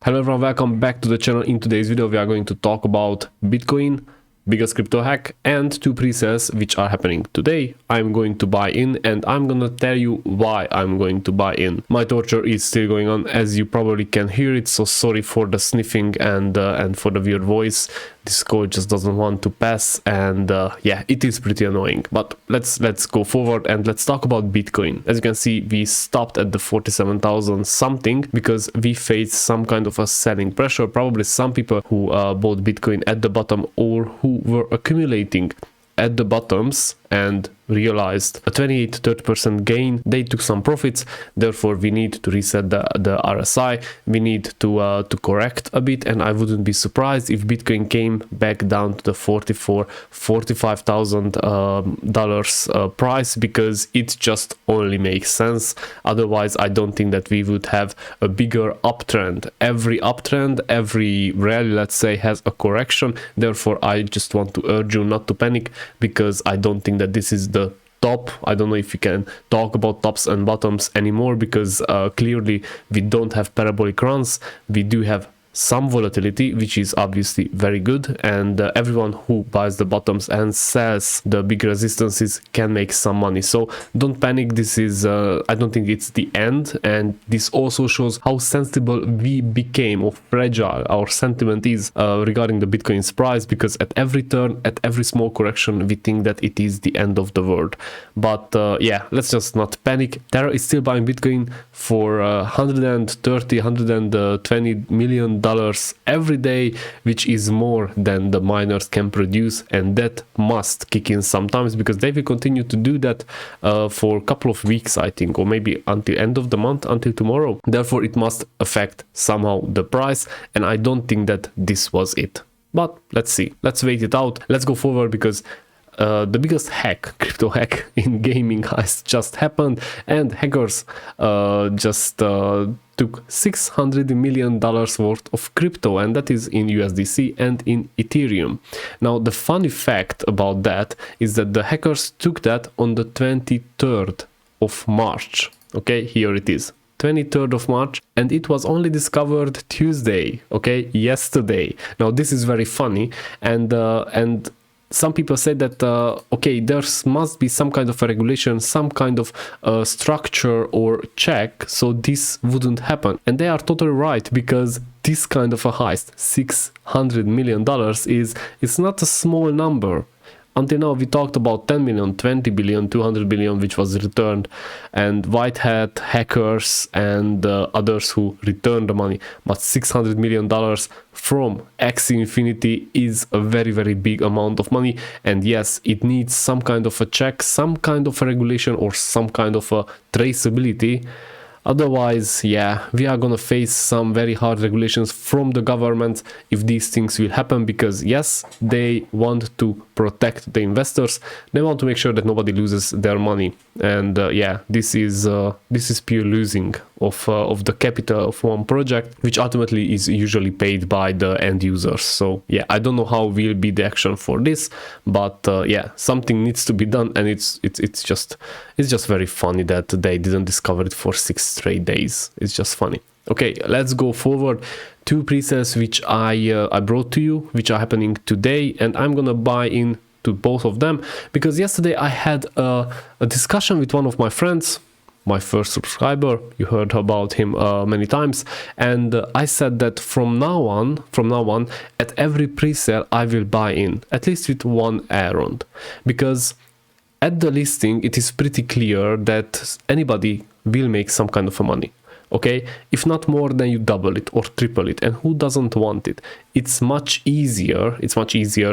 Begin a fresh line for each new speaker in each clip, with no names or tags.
Hello everyone, welcome back to the channel. In today's video we are going to talk about Bitcoin, biggest crypto hack, and two pre-sales which are happening today. I'm going to buy in and I'm gonna tell you why I'm going to buy in. My torture is still going on, as you probably can hear it, so sorry for the sniffing and for the weird voice. This code just doesn't want to pass, and yeah, it is pretty annoying. But let's go forward and let's talk about Bitcoin. As you can see, we stopped at the 47,000 something because we faced some kind of a selling pressure. Probably some people who bought Bitcoin at the bottom or who were accumulating at the bottoms and realized a 28-30% gain. They took some profits, therefore we need to reset the RSI. We need to correct a bit, and I wouldn't be surprised if Bitcoin came back down to the $45,000 price, because it just only makes sense. Otherwise I don't think that we would have a bigger uptrend. Every uptrend, every rally, let's say, has a correction. Therefore I just want to urge you not to panic, because I don't think that this is the top. I don't know if you can talk about tops and bottoms anymore, because clearly we don't have parabolic runs. We do have some volatility, which is obviously very good, and everyone who buys the bottoms and sells the big resistances can make some money. So don't panic. This is I don't think it's the end, and this also shows how sensible we became, or fragile our sentiment is regarding the Bitcoin's price, because at every turn, at every small correction, we think that it is the end of the world. But yeah, let's just not panic. Terra is still buying Bitcoin for 120 million every day, which is more than the miners can produce, and that must kick in sometimes, because they will continue to do that for a couple of weeks, I think, or maybe until end of the month, until tomorrow. Therefore it must affect somehow the price, and I don't think that this was it. But let's see, let's wait it out. Let's go forward, because the biggest hack, crypto hack in gaming has just happened, and hackers just took $600 million worth of crypto, and that is in USDC and in Ethereum. Now the funny fact about that is that the hackers took that on the 23rd of March. Okay, here it is, 23rd of March, and it was only discovered Tuesday, okay, yesterday. Now this is very funny, and some people say that okay, there must be some kind of a regulation, some kind of structure or check, so this wouldn't happen. And they are totally right, because this kind of a heist, $600 million, it's not a small number. Until now we talked about 10 million, 20 billion, 200 billion which was returned, and white hat hackers and others who returned the money. But $600 million from Axie Infinity is a very big amount of money, and yes, it needs some kind of a check, some kind of a regulation, or some kind of a traceability. Otherwise, yeah, we are gonna face some very hard regulations from the government if these things will happen, because yes, they want to protect the investors. They want to make sure that nobody loses their money, and yeah, this is pure losing of the capital of one project, which ultimately is usually paid by the end users. So yeah, I don't know how will be the action for this, but yeah, something needs to be done, and it's just very funny that they didn't discover it for 6 straight days. It's just funny. Okay, let's go forward. Two presales which I brought to you, which are happening today, and I'm gonna buy in to both of them, because yesterday I had a discussion with one of my friends, my first subscriber. You heard about him many times, and I said that from now on, at every presale I will buy in, at least with one Elrond, because at the listing it is pretty clear that anybody will make some kind of a money. Okay, if not more, then you double it or triple it, and who doesn't want it? It's much easier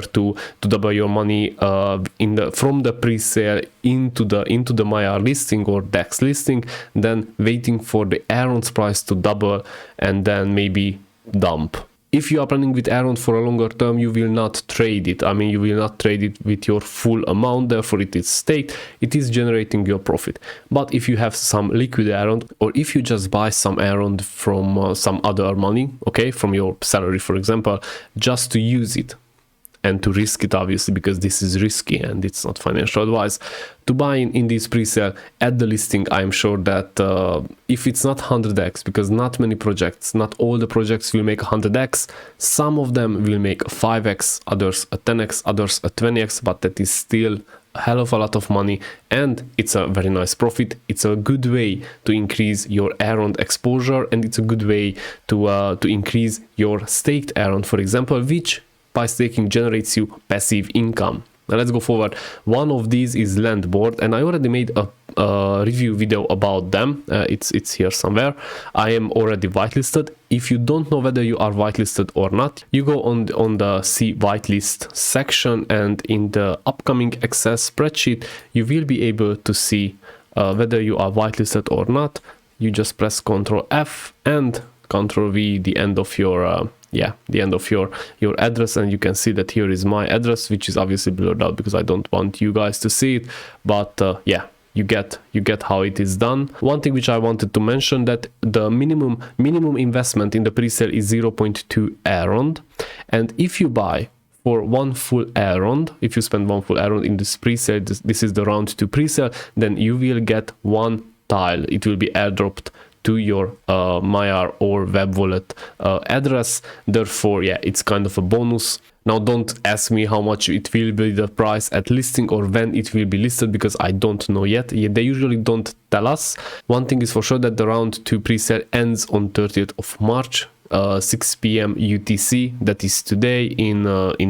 to double your money from the pre-sale into the Maiar listing or DEX listing than waiting for the Elrond's price to double and then maybe dump. If you are planning with Elrond for a longer term, you will not trade it. I mean, you will not trade it with your full amount, therefore it is staked, it is generating your profit. But if you have some liquid Elrond, or if you just buy some Elrond from some other money, okay, from your salary for example, just to use it and to risk it, obviously, because this is risky and it's not financial advice, to buy in this pre-sale at the listing. I'm sure that if it's not 100x, because not many projects, not all the projects will make 100x, some of them will make a 5x, others a 10x, others a 20x, but that is still a hell of a lot of money, and it's a very nice profit. It's a good way to increase your Elrond exposure, and it's a good way to increase your staked Elrond, for example, which by staking generates you passive income. Now let's go forward. One of these is Landboard, and I already made a review video about them. It's here somewhere. I am already whitelisted. If you don't know whether you are whitelisted or not, you go on the see whitelist section, and in the upcoming Excel spreadsheet you will be able to see whether you are whitelisted or not. You just press Ctrl F and Ctrl V, the end of your the end of your address, and you can see that here is my address, which is obviously blurred out because I don't want you guys to see it, but yeah, you get how it is done. One thing which I wanted to mention, that the minimum investment in the pre-sale is 0.2 Elrond, and if you buy for one full Elrond, if you spend one full Elrond in this pre-sale, this is the round 2 pre-sale, then you will get one tile. It will be airdropped to your Maiar or web wallet address. Therefore, yeah, it's kind of a bonus. Now don't ask me how much it will be the price at listing or when it will be listed, because I don't know yet. They usually don't tell us. One thing is for sure, that the round 2 pre-sale ends on 30th of March, 6 p.m. UTC, that is today, in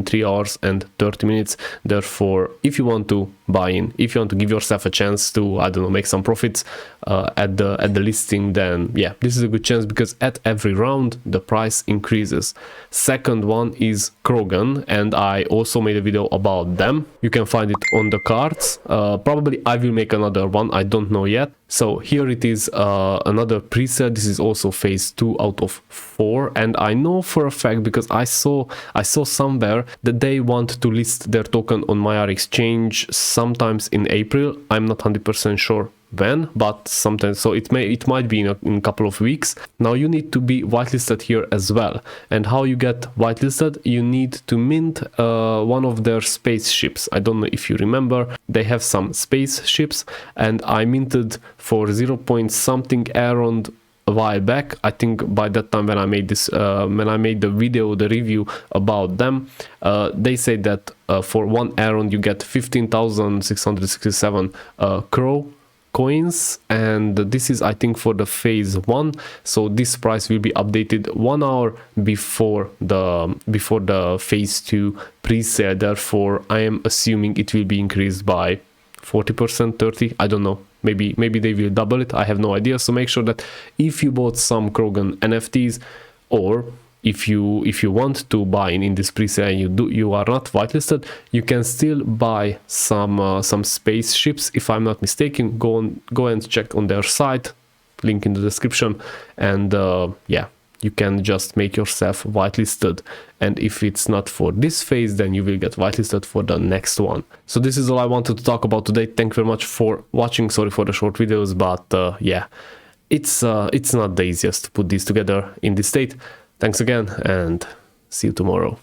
3 hours and 30 minutes. Therefore, if you want to buy in, if you want to give yourself a chance to, I don't know, make some profits at the listing, then yeah, this is a good chance, because at every round the price increases. Second one is Krogan, and I also made a video about them. You can find it on the cards. Probably I will make another one, I don't know yet. So here it is, another preset. This is also phase 2 out of 4, and I know for a fact, because I saw somewhere that they want to list their token on Maiar exchange sometimes in April. I'm not 100% sure when, but sometimes, so it might be in a couple of weeks. Now you need to be whitelisted here as well, and how you get whitelisted, you need to mint one of their spaceships. I don't know if you remember, they have some spaceships, and I minted for 0. something Elrond a while back. I think by that time when I made this when I made the review about them, they say that for 1 Elrond you get 15,667 crow coins, and this is, I think, for the phase 1. So this price will be updated 1 hour before the phase 2 pre-sale. Therefore, I am assuming it will be increased by 40%, 30%, I don't know. Maybe they will double it, I have no idea. So make sure that if you bought some Krogan NFTs, or if you want to buy in this pre-sale and you are not whitelisted, you can still buy some spaceships. If I'm not mistaken, go and check on their site, link in the description, and yeah, you can just make yourself whitelisted. And if it's not for this phase, then you will get whitelisted for the next one. So this is all I wanted to talk about today. Thank you very much for watching. Sorry for the short videos, but yeah, it's not the easiest to put these together in this state. Thanks again, and see you tomorrow.